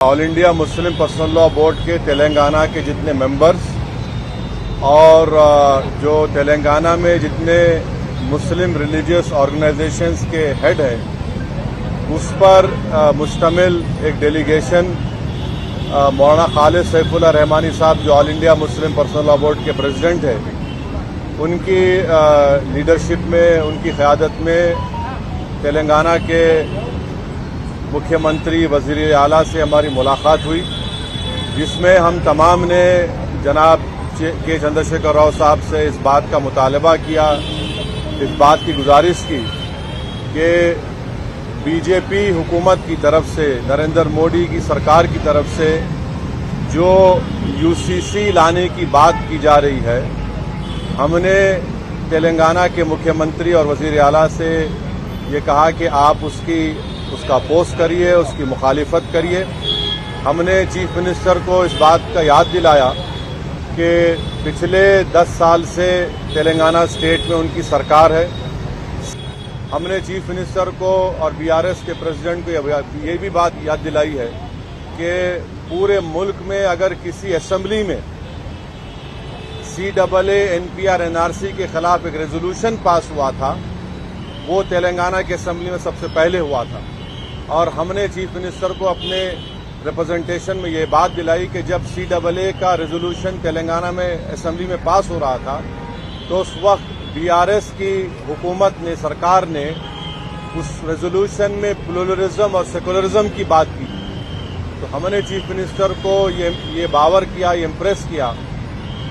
All India Muslim personal law board के तेलंगाना के जितने मेंबर्स और जो तेलंगाना में जितने मुस्लिम रिलीजियस ऑर्गेनाइजेशंस के हेड हैं उस पर मुश्तमिल एक डेलीगेशन मौलाना खालिद सैफुल्लाह रहमानी साहब जो all India Muslim personal law board के प्रेसिडेंट हैं उनकी लीडरशिप में, उनकी क़यादत में तेलंगाना के मुख्यमंत्री वज़ीर आला से हमारी मुलाकात हुई, जिसमें हम तमाम ने जनाब के चंद्रशेखर राव साहब से इस बात का मुतालबा किया, इस बात की गुजारिश की कि बीजेपी हुकूमत की तरफ से, नरेंद्र मोदी की सरकार की तरफ से जो यूसीसी लाने की बात की जा रही है, हमने तेलंगाना के मुख्यमंत्री और वज़ीर आला से ये कहा कि आप उसका अपोज करिए, उसकी मुखालिफत करिए। हमने चीफ मिनिस्टर को इस बात का याद दिलाया कि पिछले 10 साल से तेलंगाना स्टेट में उनकी सरकार है। हमने चीफ मिनिस्टर को और बीआरएस के प्रेसिडेंट को ये भी बात याद दिलाई है कि पूरे मुल्क में अगर किसी असेंबली में CAA NPR NRC के खिलाफ एक रेजोल्यूशन पास हुआ था, वो तेलंगाना के असेंबली में सबसे पहले हुआ था। और हमने चीफ मिनिस्टर को अपने रिप्रेजेंटेशन में ये बात दिलाई कि जब CAA का रेजोल्यूशन तेलंगाना में असेंबली में पास हो रहा था तो उस वक्त बीआरएस की हुकूमत ने, सरकार ने उस रेजोल्यूशन में प्लुरलिज्म और सेकुलरिज्म की बात की। तो हमने चीफ मिनिस्टर को ये बावर किया, ये इम्प्रेस किया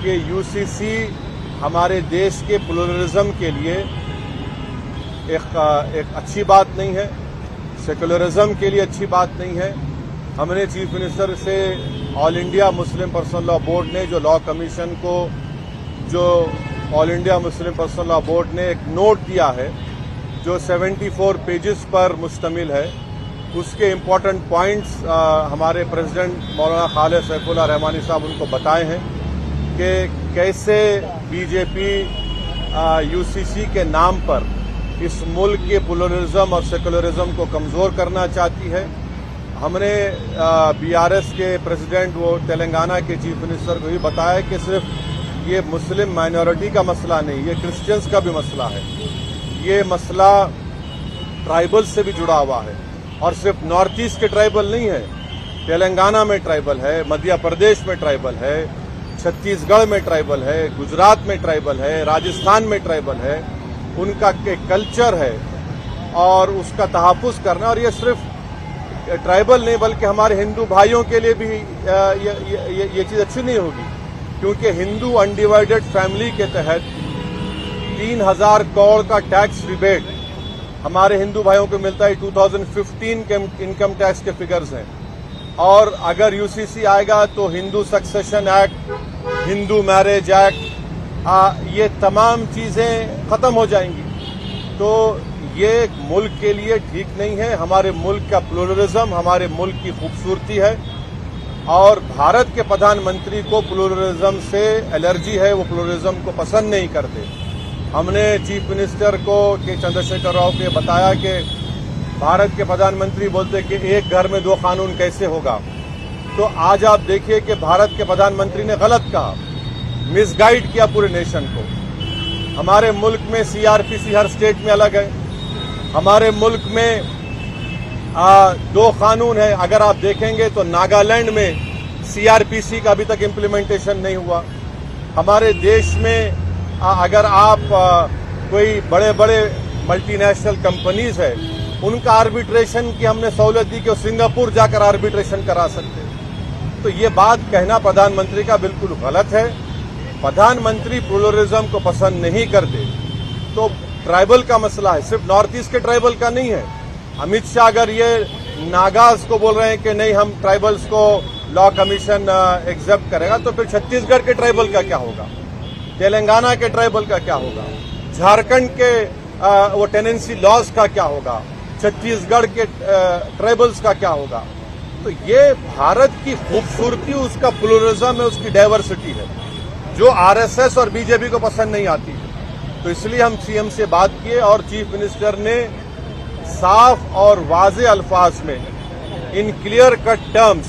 कि यूसीसी हमारे देश के प्लुरलिज्म के लिए एक अच्छी बात नहीं है, सेकुलरिज्म के लिए अच्छी बात नहीं है। हमने चीफ मिनिस्टर से all India Muslim personal law board ने जो लॉ कमीशन को, जो all India Muslim personal law board ने एक नोट दिया है जो 74 पेजेस पर मुश्तमिल है, उसके इम्पोर्टेंट पॉइंट्स हमारे प्रेसिडेंट मौलाना खालिद सैफुल्लाह रहमानी साहब उनको बताए हैं कि कैसे बीजेपी यूसीसी के नाम पर इस मुल्क के प्लुरलिज्म और सेकुलरिज्म को कमज़ोर करना चाहती है। हमने बीआरएस के प्रेसिडेंट, वो तेलंगाना के चीफ मिनिस्टर को भी बताया कि सिर्फ ये मुस्लिम माइनॉरिटी का मसला नहीं, ये क्रिश्चियंस का भी मसला है। ये मसला ट्राइबल से भी जुड़ा हुआ है और सिर्फ नॉर्थ ईस्ट के ट्राइबल नहीं है, तेलंगाना में ट्राइबल है, मध्य प्रदेश में ट्राइबल है, छत्तीसगढ़ में ट्राइबल है, गुजरात में ट्राइबल है, राजस्थान में ट्राइबल है। उनका एक कल्चर है और उसका तहफ़्फ़ुज़ करना, और ये सिर्फ ट्राइबल नहीं बल्कि हमारे हिंदू भाइयों के लिए भी ये चीज़ अच्छी नहीं होगी, क्योंकि हिंदू अनडिवाइडेड फैमिली के तहत 3000 करोड़ का टैक्स रिबेट हमारे हिंदू भाइयों को मिलता है। 2015 के इनकम टैक्स के फिगर्स हैं। और अगर यूसीसी आएगा तो Hindu succession act, Hindu marriage act, ये तमाम चीज़ें ख़त्म हो जाएंगी। तो ये मुल्क के लिए ठीक नहीं है। हमारे मुल्क का प्लुरलिज्म हमारे मुल्क की खूबसूरती है और भारत के प्रधानमंत्री को प्लुरलिज्म से एलर्जी है, वो प्लुरलिज्म को पसंद नहीं करते। हमने चीफ मिनिस्टर को के चंद्रशेखर राव को बताया कि भारत के प्रधानमंत्री बोलते कि एक घर में 2 कानून कैसे होगा। तो आज आप देखिए कि भारत के प्रधानमंत्री ने गलत कहा, मिसगाइड किया पूरे नेशन को। हमारे मुल्क में CRPC हर स्टेट में अलग है। हमारे मुल्क में 2 कानून है। अगर आप देखेंगे तो नागालैंड में CRPC का अभी तक इम्प्लीमेंटेशन नहीं हुआ। हमारे देश में अगर आप कोई बड़े बड़े मल्टीनेशनल कंपनीज है, उनका आर्बिट्रेशन की हमने सहूलत दी कि वो सिंगापुर जाकर आर्बिट्रेशन करा सकते। तो ये बात कहना प्रधानमंत्री का बिल्कुल गलत है। प्रधानमंत्री प्लुरलिज्म को पसंद नहीं करते। तो ट्राइबल का मसला है, सिर्फ नॉर्थ ईस्ट के ट्राइबल का नहीं है। अमित शाह अगर ये नागाज को बोल रहे हैं कि नहीं हम ट्राइबल्स को लॉ कमीशन एक्सेप्ट करेगा, तो फिर छत्तीसगढ़ के ट्राइबल का क्या होगा, तेलंगाना के ट्राइबल का क्या होगा, झारखंड के वो टेनेंसी लॉज का क्या होगा, छत्तीसगढ़ के ट्राइबल्स का क्या होगा। तो ये भारत की खूबसूरती, उसका प्लुरलिज्म है, उसकी डाइवर्सिटी है, जो आरएसएस और बीजेपी को पसंद नहीं आती। तो इसलिए हम सीएम से बात किए और चीफ मिनिस्टर ने साफ और वाज़े अल्फाज में in clear cut terms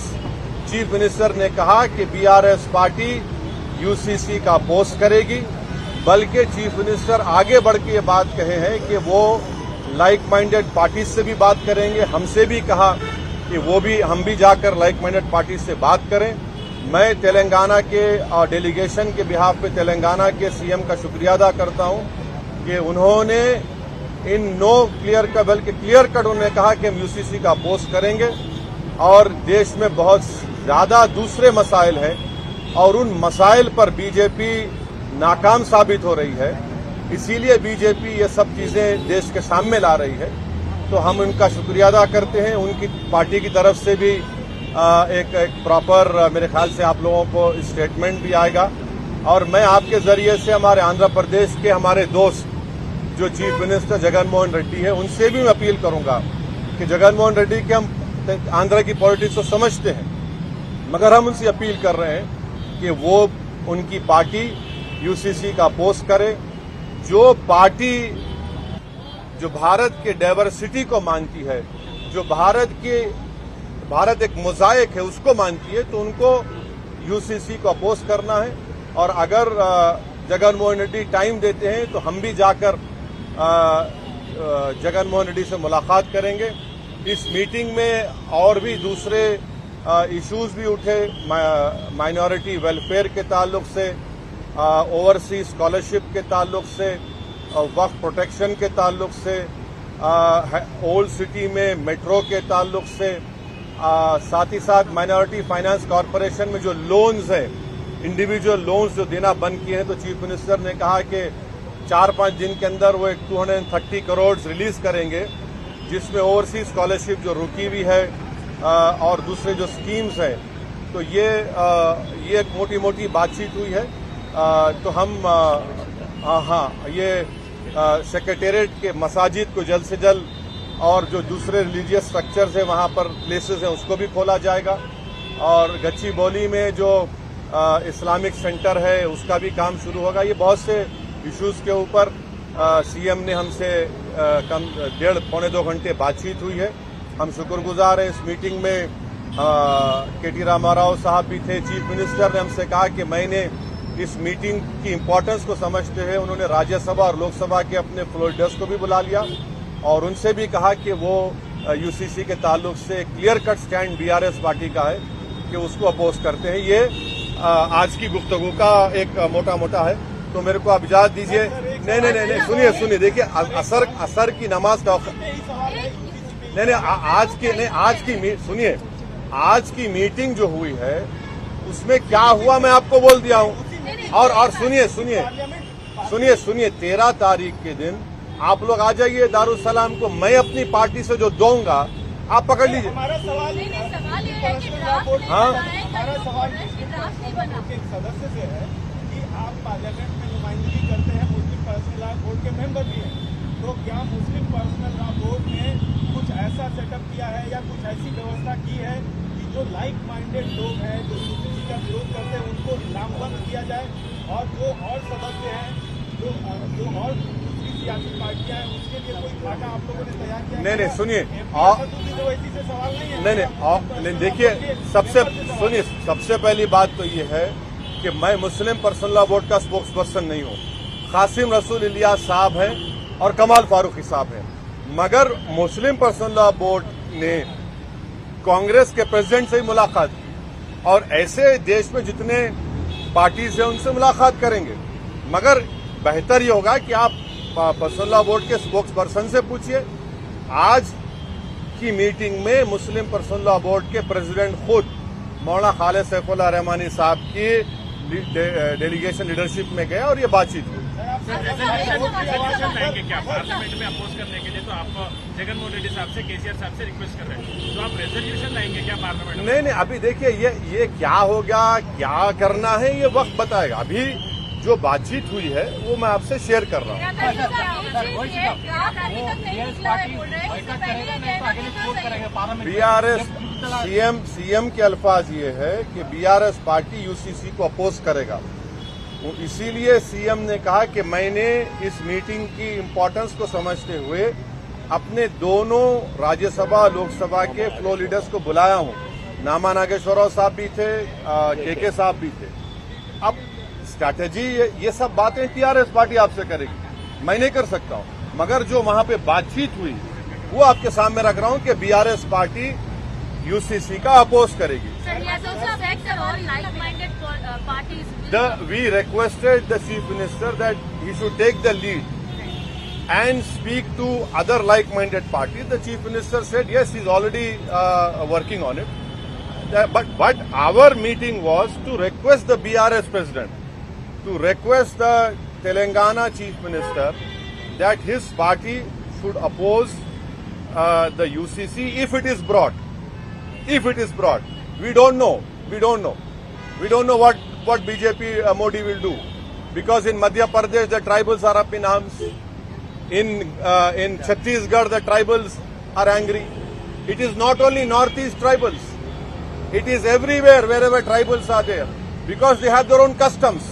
chief minister ने कहा कि बीआरएस पार्टी यूसीसी का अपोज करेगी, बल्कि चीफ मिनिस्टर आगे बढ़ के ये बात कहे हैं कि वो लाइक माइंडेड पार्टी से भी बात करेंगे। हमसे भी कहा कि हम भी जाकर लाइक माइंडेड पार्टी से बात करें। मैं तेलंगाना के डेलीगेशन के बिहाफ पे तेलंगाना के सीएम का शुक्रिया अदा करता हूं कि उन्होंने इन नो क्लियर का बल्कि क्लियर कट उन्होंने कहा कि हम यूसीसी का अपोज करेंगे। और देश में बहुत ज्यादा दूसरे मसाइल हैं और उन मसाइल पर बीजेपी नाकाम साबित हो रही है, इसीलिए बीजेपी ये सब चीजें देश के सामने ला रही है। तो हम उनका शुक्रिया अदा करते हैं। उनकी पार्टी की तरफ से भी एक प्रॉपर मेरे ख्याल से आप लोगों को स्टेटमेंट भी आएगा। और मैं आपके जरिए से हमारे आंध्र प्रदेश के हमारे दोस्त जो चीफ मिनिस्टर जगन मोहन रेड्डी है, उनसे भी मैं अपील करूंगा कि जगन मोहन रेड्डी के हम आंध्र की पॉलिटिक्स को समझते हैं, मगर हम उनसे अपील कर रहे हैं कि वो उनकी पार्टी यूसीसी का अपोज करे। जो पार्टी जो भारत के डाइवर्सिटी को मानती है, जो भारत एक मोज़ाइक है उसको मानती है, तो उनको यूसीसी को अपोज करना है। और अगर जगन मोहन रेड्डी टाइम देते हैं तो हम भी जाकर जगन मोहन रेड्डी से मुलाकात करेंगे। इस मीटिंग में और भी दूसरे इश्यूज भी उठे, माइनॉरिटी वेलफेयर के ताल्लुक से, ओवरसीज स्कॉलरशिप के ताल्लुक से, वक्फ प्रोटेक्शन के ताल्लुक से, ओल्ड सिटी में मेट्रो के ताल्लुक से, साथ ही साथ माइनॉरिटी फाइनेंस कॉरपोरेशन में जो लोन्स हैं, इंडिविजुअल लोन्स जो देना बंद किए हैं, तो चीफ मिनिस्टर ने कहा कि 4-5 दिन के अंदर वो एक 230 करोड़ रिलीज करेंगे, जिसमें ओवरसीज स्कॉलरशिप जो रुकी हुई है और दूसरे जो स्कीम्स हैं। तो ये एक मोटी मोटी बातचीत हुई है। तो हम ये सेक्रेटेरिएट के मसाजिद को जल्द से जल्द और जो दूसरे रिलीजियस स्ट्रक्चर्स हैं वहां पर प्लेसेस हैं उसको भी खोला जाएगा। और गच्चीबौली में जो इस्लामिक सेंटर है उसका भी काम शुरू होगा। ये बहुत से इश्यूज के ऊपर सीएम ने हमसे कम 1.5-2 घंटे बातचीत हुई है। हम शुक्रगुजार हैं। इस मीटिंग में केटी रामाराव साहब भी थे। चीफ मिनिस्टर ने हमसे कहा कि मैंने इस मीटिंग की इम्पोर्टेंस को समझते हुए उन्होंने राज्यसभा और लोकसभा के अपने फ्लोर लीडर्स को भी बुला लिया और उनसे भी कहा कि वो यूसीसी के ताल्लुक से clear cut stand BRS party का है कि उसको अपोज करते हैं। ये आज की गुफ्तगू का एक मोटा मोटा है। तो मेरे को आप इजाजत दीजिए। नहीं, सुनिए देखिए, असर की नमाज का सुनिए, आज की मीटिंग जो हुई है उसमें क्या हुआ मैं आपको बोल दिया हूं। और सुनिए 13 तारीख के दिन आप लोग आ जाइए दारुसलाम को। मैं अपनी पार्टी से जो दूंगा आप पकड़ लीजिए। सवाल ये है कि हमारा सवाल एक सदस्य से है कि आप पार्लियामेंट में नुमाइंदगी करते हैं, मुस्लिम पर्सनल लॉ बोर्ड के मेंबर भी हैं, तो क्या मुस्लिम पर्सनल लॉ बोर्ड ने कुछ ऐसा सेटअप किया है या कुछ ऐसी व्यवस्था की है कि जो लाइक माइंडेड लोग हैं, जो यूसीसी का विरोध करते हैं, उनको नामबंद किया जाए और जो और सदस्य हैं, जो और दूसरी सियासी पार्टियां हैं, उसके लिए कोई खाका आप लोगों ने तैयार किया? नहीं, सुनिए, से सवाल नहीं है। देखिए, सबसे पहली बात तो ये है कि मैं मुस्लिम पर्सनल लॉ बोर्ड का स्पोक्स पर्सन नहीं हूँ। कासिम रसूल इलियास साहब हैं और कमाल फारूकी साहब हैं, मगर मुस्लिम पर्सनल लॉ बोर्ड ने कांग्रेस के प्रेसिडेंट से ही मुलाकात की और ऐसे देश में जितने पार्टीज हैं उनसे मुलाकात करेंगे। मगर बेहतर ये होगा कि आप पर्सनल लॉ बोर्ड के स्पोक्स पर्सन से पूछिए। आज की मीटिंग में मुस्लिम पर्सनल लॉ बोर्ड के प्रेसिडेंट खुद मौलाना खालिद सैफुल्लाह रहमानी साहब की डेलीगेशन लीडरशिप में गए और ये बातचीत हुई। क्या पार्लियामेंट में अपोज करने के लिए तो आप जगन मोहन रेड्डी साहब से, केसीआर साहब से रिक्वेस्ट कर रहे हैं, तो आप रेजोल्यूशन लाएंगे क्या पार्लियामेंट में? नहीं, अभी देखिए ये क्या हो गया, क्या करना है ये वक्त बताएगा। अभी जो बातचीत हुई है वो मैं आपसे शेयर कर रहा हूँ। बीआरएस सीएम के अल्फाज ये है कि बीआरएस पार्टी यूसीसी को अपोज करेगा। इसीलिए सीएम ने कहा कि मैंने इस मीटिंग की इम्पोर्टेंस को समझते हुए अपने दोनों राज्यसभा लोकसभा के फ्लोर लीडर्स को बुलाया हूं। नामा नागेश्वरराव साहब भी थे, के साहब भी थे। अब स्ट्रैटेजी ये सब बातें टीआरएस पार्टी आपसे करेगी, मैं नहीं कर सकता हूं। मगर जो वहां पे बातचीत हुई वो आपके सामने रख रहा हूं कि बीआरएस पार्टी यूसीसी का अपोज करेगी। We requested the chief minister that he should take the lead and speak to other like-minded parties. The chief minister said yes, he's already working on it. But our meeting was to request the BRS president, to request the Telangana chief minister that his party should oppose the UCC if it is brought. If it is brought, we don't know. We don't know what BJP Modi will do, because in Madhya Pradesh the tribals are up in arms. In Chhattisgarh the tribals are angry. It is not only northeast tribals. It is everywhere wherever tribals are there, because they have their own customs.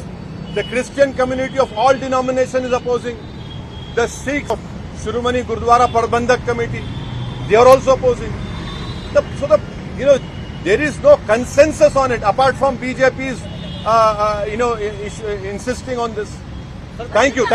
The Christian community of all denominations is opposing. The Sikhs of Shiromani Gurdwara Prabandhak Committee, they are also opposing. There is no consensus on it apart from BJP's insisting on this. Thank you.